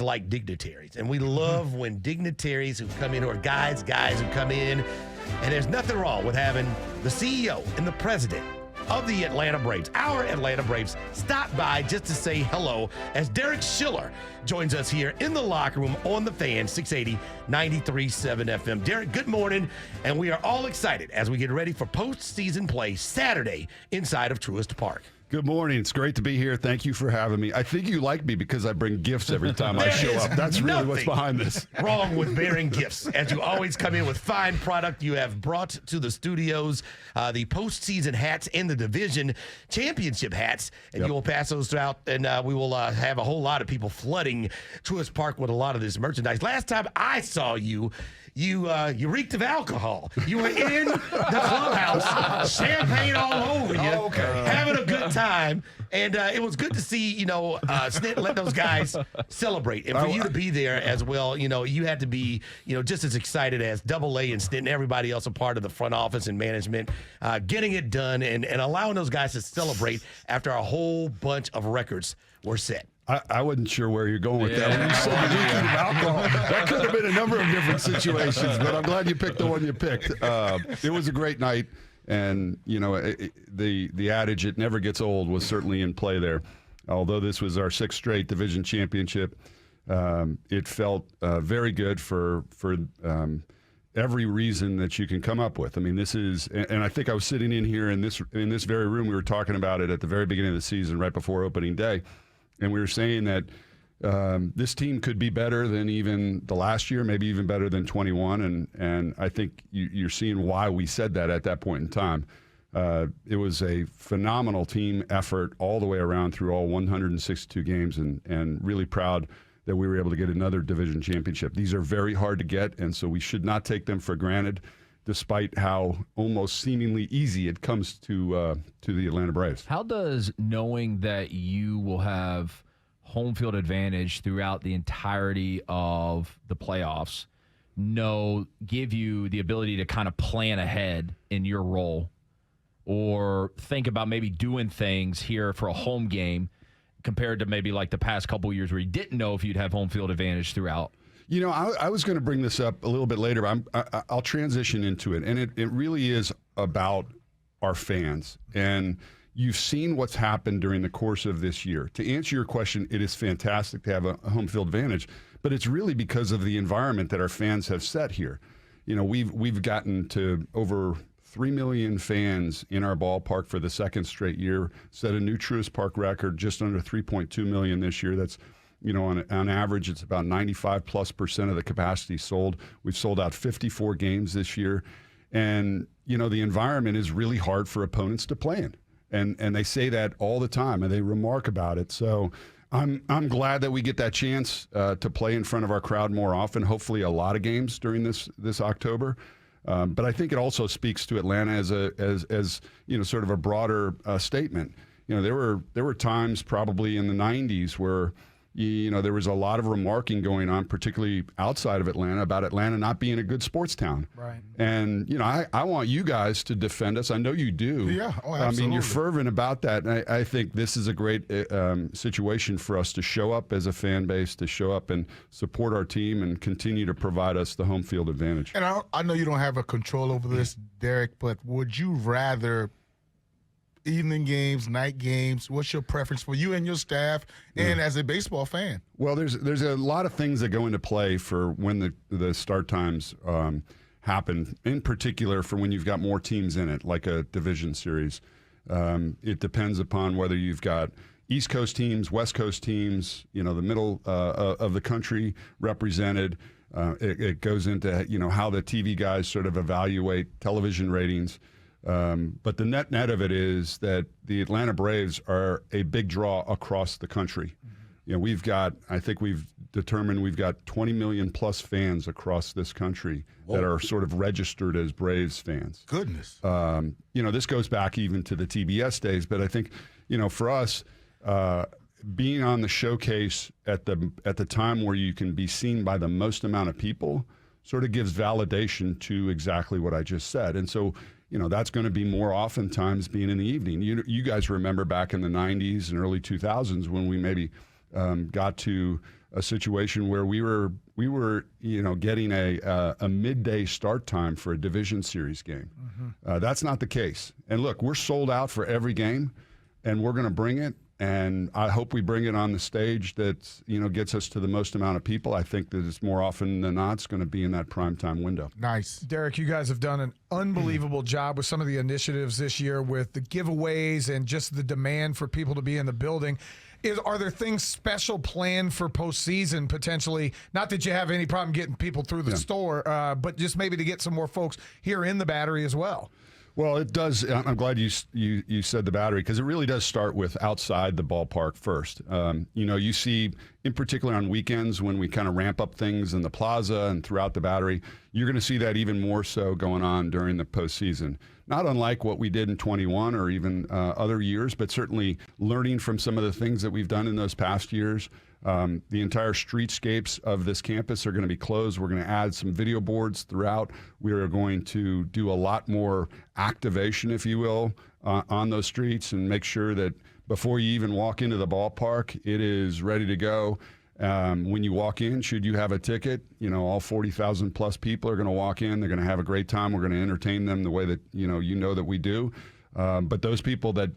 always like dignitaries, and we love when dignitaries who come in, or guys who come in, and there's nothing wrong with having the CEO and the president of the Atlanta Braves, our Atlanta Braves, stop by just to say hello as Derek Schiller joins us here in the locker room on the Fan, 680 93.7 FM. Derek, good morning, and we are all excited as we get ready for postseason play Saturday inside of Truist Park. Good morning. It's great to be here. Thank you for having me. I think you like me because I bring gifts every time I show up. That's really what's behind this. Wrong with bearing gifts. As you always come in with fine product, you have brought to the studios the postseason hats and the division championship hats, and you will pass those out, and we will have a whole lot of people flooding Truist Park with a lot of this merchandise. Last time I saw you, you reeked of alcohol. You were in the clubhouse, champagne all over you, having a good time. And it was good to see, Snit let those guys celebrate. And for you to be there as well, you had to be, just as excited as Double A and Snit and everybody else a part of the front office and management, getting it done and allowing those guys to celebrate after a whole bunch of records were set. I wasn't sure where you're going with that. When you said the reeking of alcohol, that could have been a number of different situations, but I'm glad you picked the one you picked. It was a great night, and the adage "it never gets old" was certainly in play there. Although this was our 6th straight division championship, it felt very good for every reason that you can come up with. I mean, this is, and I think I was sitting in here in this very room. We were talking about it at the very beginning of the season, right before opening day. And we were saying that this team could be better than even the last year, maybe even better than 21. And I think you're seeing why we said that at that point in time. It was a phenomenal team effort all the way around through all 162 games, and really proud that we were able to get another division championship. These are very hard to get, and so we should not take them for granted, despite how almost seemingly easy it comes to the Atlanta Braves. How does knowing that you will have home field advantage throughout the entirety of the playoffs give you the ability to kind of plan ahead in your role, or think about maybe doing things here for a home game compared to maybe like the past couple of years where you didn't know if you'd have home field advantage throughout? I was going to bring this up a little bit later, but I'll transition into it. And it really is about our fans. And you've seen what's happened during the course of this year. To answer your question, it is fantastic to have a home field advantage, but it's really because of the environment that our fans have set here. We've gotten to over 3 million fans in our ballpark for the 2nd straight year, set a new Truist Park record, just under 3.2 million this year. That's on average, it's about 95+% of the capacity sold. We've sold out 54 games this year. And, the environment is really hard for opponents to play in. And they say that all the time, and they remark about it. So I'm glad that we get that chance to play in front of our crowd more often, hopefully a lot of games during this October. But I think it also speaks to Atlanta as sort of a broader statement. There were times probably in the 90s where there was a lot of remarking going on, particularly outside of Atlanta, about Atlanta not being a good sports town. Right. And, I want you guys to defend us. I know you do. Yeah, absolutely. I mean, you're fervent about that. And I think this is a great situation for us to show up as a fan base, to show up and support our team and continue to provide us the home field advantage. And I know you don't have a control over this, Derek, but would you rather evening games, night games? What's your preference for you and your staff and as a baseball fan? Well, there's a lot of things that go into play for when the start times happen, in particular for when you've got more teams in it, like a division series. It depends upon whether you've got East Coast teams, West Coast teams, the middle of the country represented. It goes into how the TV guys sort of evaluate television ratings. But the net of it is that the Atlanta Braves are a big draw across the country. I think we've determined we've got 20 million plus fans across this country that are sort of registered as Braves fans. Goodness. This goes back even to the TBS days, but I think, for us, being on the showcase at the time where you can be seen by the most amount of people sort of gives validation to exactly what I just said. And so, that's going to be more oftentimes being in the evening. You guys remember back in the 90s and early 2000s when we maybe got to a situation where we were getting a midday start time for a division series game. That's not the case. And look, we're sold out for every game, and we're going to bring it. And I hope we bring it on the stage that gets us to the most amount of people. I think that it's more often than not it's going to be in that primetime window. Nice. Derek, you guys have done an unbelievable job with some of the initiatives this year with the giveaways and just the demand for people to be in the building. Are there things special planned for postseason potentially? Not that you have any problem getting people through the store, but just maybe to get some more folks here in the Battery as well. Well, it does. I'm glad you said the Battery, because it really does start with outside the ballpark first. You see, in particular on weekends when we kind of ramp up things in the plaza and throughout the Battery, you're going to see that even more so going on during the postseason. Not unlike what we did in 21 or even other years, but certainly learning from some of the things that we've done in those past years. The entire streetscapes of this campus are going to be closed. We're going to add some video boards throughout. We are going to do a lot more activation, if you will, on those streets and make sure that before you even walk into the ballpark, it is ready to go. When you walk in, should you have a ticket, all 40,000 plus people are going to walk in. They're going to have a great time. We're going to entertain them the way that, that we do. But those people that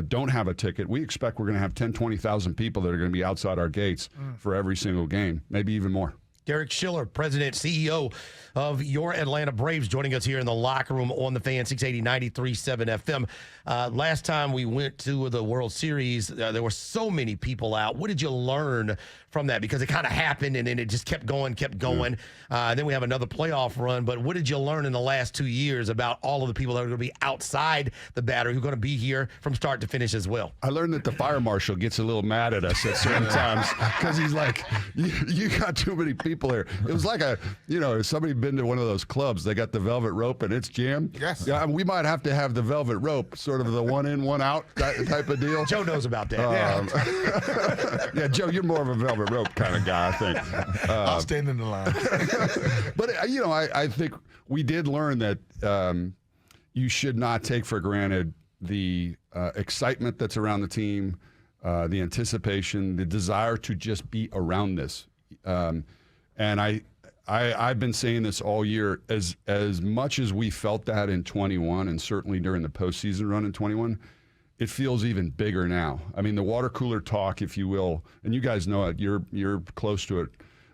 don't have a ticket, we expect we're going to have 10, 20,000 people that are going to be outside our gates for every single game, maybe even more. Derek Schiller, President, CEO of your Atlanta Braves, joining us here in the locker room on the Fan 680 93.7 FM. Last time we went to the World Series, there were so many people out. What did you learn from that? Because it kind of happened and then it just kept going. Then we have another playoff run. But what did you learn in the last 2 years about all of the people that are going to be outside the Battery who are going to be here from start to finish as well? I learned that the fire marshal gets a little mad at us at certain times because he's like, you got too many people here. It was like somebody been to one of those clubs, they got the velvet rope and it's jammed. Yes. Yeah, we might have to have the velvet rope, sort of the one in, one out type of deal. Joe knows about that. Yeah, Joe, you're more of a velvet rope kind of guy, I think. I'll stand in the line. But, I think we did learn that you should not take for granted the excitement that's around the team, the anticipation, the desire to just be around this. And I've been saying this all year, as much as we felt that in 21 and certainly during the postseason run in 21, it feels even bigger now. I mean, the water cooler talk, if you will, and you guys know it, you're close to it,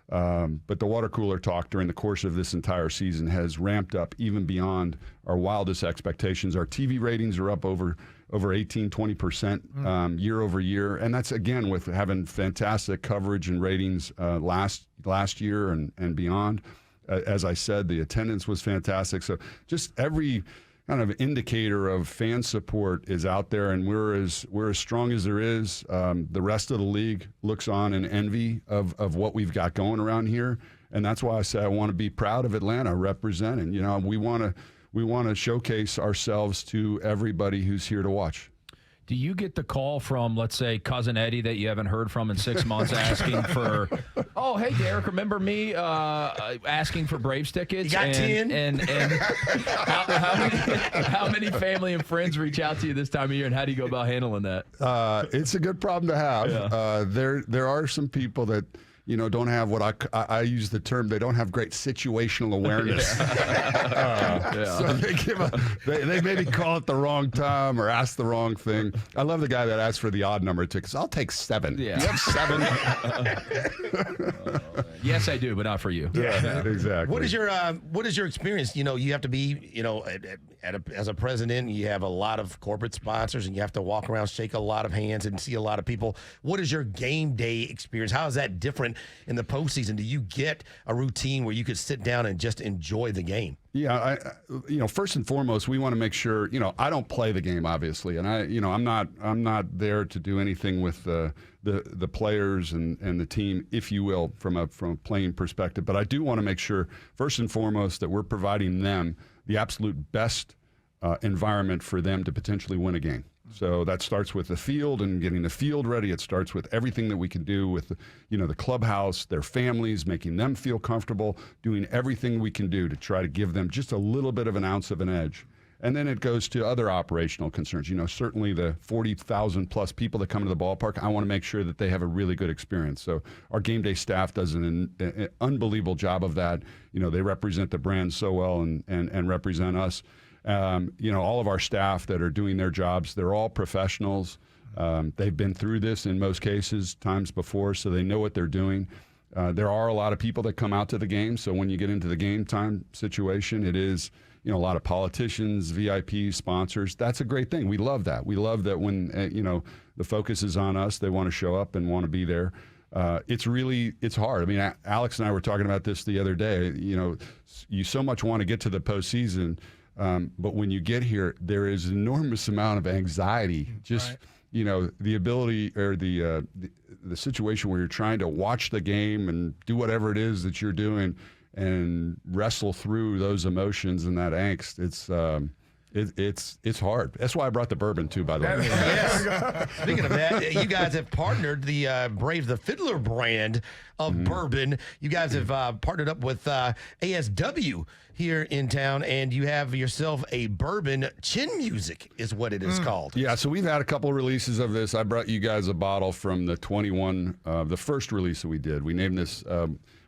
but the water cooler talk during the course of this entire season has ramped up even beyond our wildest expectations. Our TV ratings are up over 18, 20% year over year. And that's, again, with having fantastic coverage and ratings last year and beyond. As I said, the attendance was fantastic. So just every kind of indicator of fan support is out there, and we're as strong as there is. The rest of the league looks on in envy of what we've got going around here. And that's why I say I want to be proud of Atlanta representing. We want to showcase ourselves to everybody who's here to watch. Do you get the call from, let's say, Cousin Eddie that you haven't heard from in 6 months asking for, oh, hey, Derek, remember me asking for Braves tickets? You got 10? And how many family and friends reach out to you this time of year, and how do you go about handling that? It's a good problem to have. Yeah. There are some people that don't have what I use the term, they don't have great situational awareness. So they maybe call it the wrong time or ask the wrong thing. I love the guy that asked for the odd number of tickets. I'll take 7. Yeah. Do you have 7? Yes, I do, but not for you. Yeah, exactly. What is your experience? You have to be, as a president, you have a lot of corporate sponsors, and you have to walk around, shake a lot of hands, and see a lot of people. What is your game day experience? How is that different in the postseason? Do you get a routine where you could sit down and just enjoy the game? Yeah, first and foremost, we want to make sure. I don't play the game, obviously, and I'm not there to do anything with the players and the team, if you will, from a playing perspective. But I do want to make sure, first and foremost, that we're providing them the absolute best environment for them to potentially win a game. So that starts with the field and getting the field ready. It starts with everything that we can do with the clubhouse, their families, making them feel comfortable, doing everything we can do to try to give them just a little bit of an ounce of an edge. And then it goes to other operational concerns. Certainly the 40,000 plus people that come to the ballpark, I want to make sure that they have a really good experience. So our game day staff does an unbelievable job of that. They represent the brand so well and represent us. All of our staff that are doing their jobs, they're all professionals. They've been through this in most cases times before, so they know what they're doing. There are a lot of people that come out to the game, so when you get into the game time situation, it is a lot of politicians, VIP sponsors. That's a great thing. We love that. We love that when the focus is on us, they want to show up and want to be there. It's hard. I mean, Alex and I were talking about this the other day. You so much want to get to the postseason, but when you get here, there is an enormous amount of anxiety. Just the ability or the situation where you're trying to watch the game and do whatever it is that you're doing and wrestle through those emotions and that angst. It's hard. That's why I brought the bourbon too, by the way. Yes. Speaking of that, you guys have partnered the Braves, the Fiddler brand of bourbon. You guys have partnered up with ASW here in town, and you have yourself a bourbon chin music is what it is called. Yeah, so we've had a couple of releases of this. I brought you guys a bottle from the 21, the first release that we did. We named this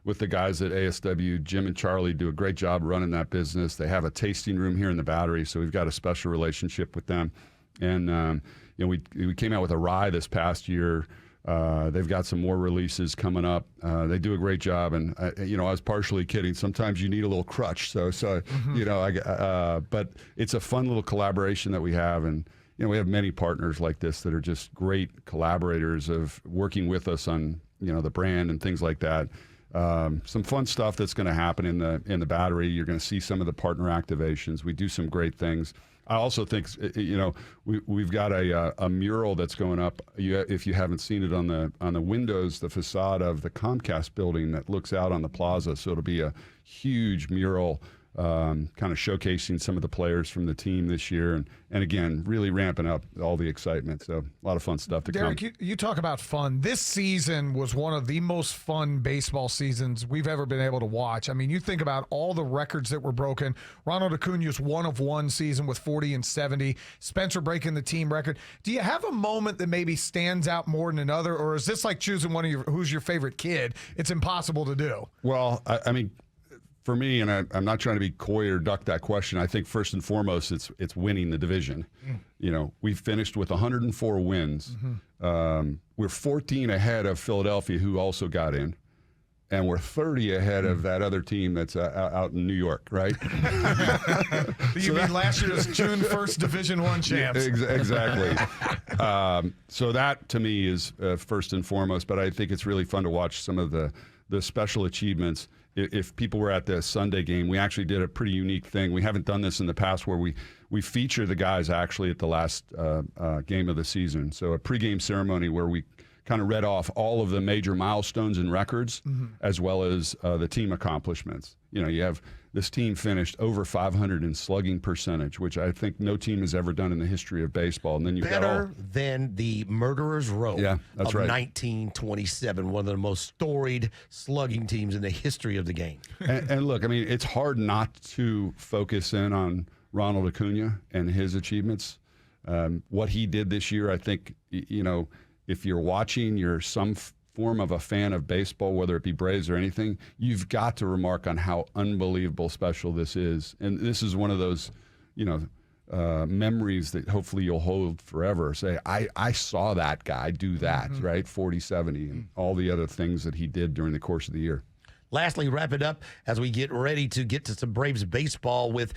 with the guys at ASW. Jim and Charlie do a great job running that business. They have a tasting room here in the Battery, so we've got a special relationship with them. And we came out with a rye this past year. They've got some more releases coming up. They do a great job, and I was partially kidding. Sometimes you need a little crutch, but it's a fun little collaboration that we have, and we have many partners like this that are just great collaborators of working with us on the brand and things like that. Some fun stuff that's going to happen in the Battery. You're going to see some of the partner activations. We do some great things. I also think we've got a mural that's going up. If you haven't seen it on the windows, the facade of the Comcast building that looks out on the plaza. So it'll be a huge mural, kind of showcasing some of the players from the team this year, and again, really ramping up all the excitement. So a lot of fun stuff to come. Derek, you talk about fun. This season was one of the most fun baseball seasons we've ever been able to watch. I mean, you think about all the records that were broken. Ronald Acuna's 1 of 1 season with 40 and 70. Spencer breaking the team record. Do you have a moment that maybe stands out more than another, or is this like choosing who's your favorite kid? It's impossible to do. Well, I mean, for me, and I'm not trying to be coy or duck that question, I think first and foremost it's winning the division. We finished with 104 wins. We're 14 ahead of Philadelphia, who also got in, and we're 30 ahead of that other team that's out in New York, right? You mean last year's June 1st Division I champs? Exactly. So that to me is first and foremost, but I think it's really fun to watch some of the special achievements. If people were at the Sunday game, we actually did a pretty unique thing. We haven't done this in the past, where we feature the guys actually at the last game of the season. So a pregame ceremony where we kind of read off all of the major milestones and records, as well as the team accomplishments. You have this team finished over 500 in slugging percentage, which I think no team has ever done in the history of baseball. And then you've better than the Murderers Row of 1927, one of the most storied slugging teams in the history of the game. And look, I mean, it's hard not to focus in on Ronald Acuna and his achievements. What he did this year, I think, if you're watching, you're some form of a fan of baseball, whether it be Braves or anything, you've got to remark on how unbelievable special this is. And this is one of those, memories that hopefully you'll hold forever. Say, I saw that guy do that, right? 40-70 and all the other things that he did during the course of the year. Lastly, wrap it up as we get ready to get to some Braves baseball with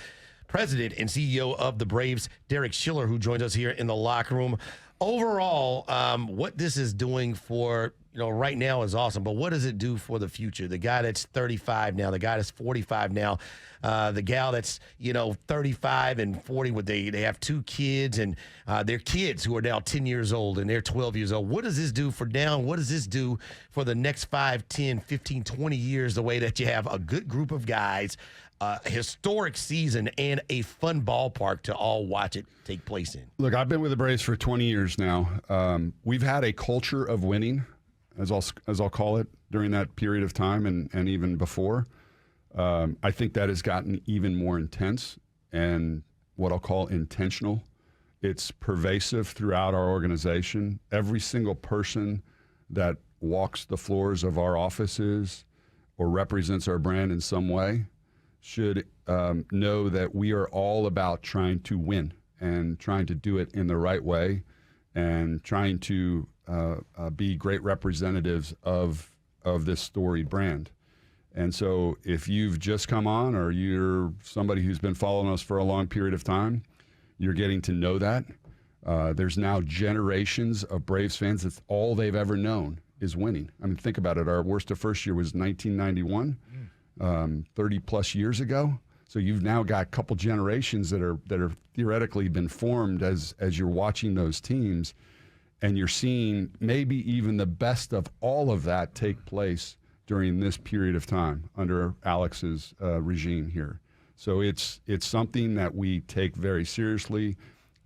President and CEO of the Braves, Derek Schiller, who joins us here in the locker room. Overall, what this is doing for, right now is awesome, but what does it do for the future? The guy that's 35 now, the guy that's 45 now, the gal that's, 35 and 40, they have 2 kids, and their kids who are now 10 years old and they're 12 years old. What does this do for now? What does this do for the next 5, 10, 15, 20 years, the way that you have a good group of guys, a historic season, and a fun ballpark to all watch it take place in? Look, I've been with the Braves for 20 years now. We've had a culture of winning, as I'll call it, during that period of time and even before. I think that has gotten even more intense. And what I'll call intentional. It's pervasive throughout our organization. Every single person that walks the floors of our offices or represents our brand in some way should know that we are all about trying to win and trying to do it in the right way and trying to be great representatives of this storied brand. And so if you've just come on or you're somebody who's been following us for a long period of time, you're getting to know that. There's now generations of Braves fans. That's all they've ever known is winning. I mean, think about it. Our worst of first year was 1991, 30 plus years ago. So you've now got a couple generations that are theoretically been formed as you're watching those teams, and you're seeing maybe even the best of all of that take place during this period of time under Alex's regime here. So it's something that we take very seriously.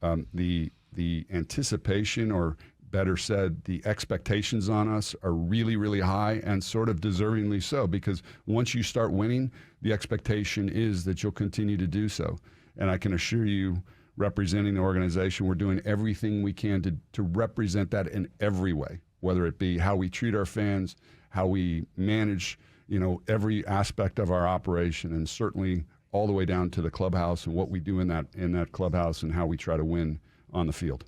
The anticipation, or better said, the expectations on us are really, really high, and sort of deservingly so, because once you start winning, the expectation is that you'll continue to do so. And I can assure you, representing the organization, we're doing everything we can to represent that in every way, whether it be how we treat our fans, how we manage, every aspect of our operation, and certainly all the way down to the clubhouse and what we do in that clubhouse and how we try to win on the field.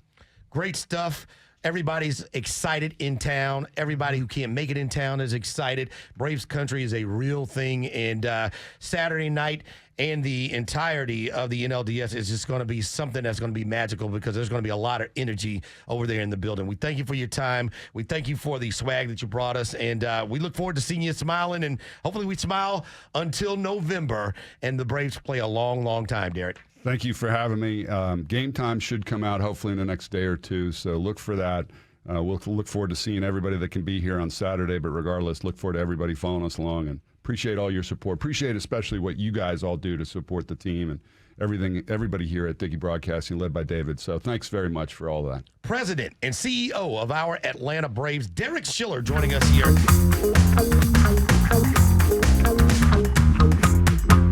Great stuff. Everybody's excited in town. Everybody who can't make it in town is excited. Braves country is a real thing. And Saturday night and the entirety of the NLDS is just going to be something that's going to be magical, because there's going to be a lot of energy over there in the building. We thank you for your time. We thank you for the swag that you brought us. And we look forward to seeing you smiling. And hopefully we smile until November and the Braves play a long, long time, Derek. Thank you for having me. Game Time should come out hopefully in the next day or two, so look for that. We'll look forward to seeing everybody that can be here on Saturday, but regardless, look forward to everybody following us along, and appreciate all your support. Appreciate especially what you guys all do to support the team and everybody here at Dickey Broadcasting, led by David. So thanks very much for all that. President and CEO of our Atlanta Braves, Derek Schiller, joining us here.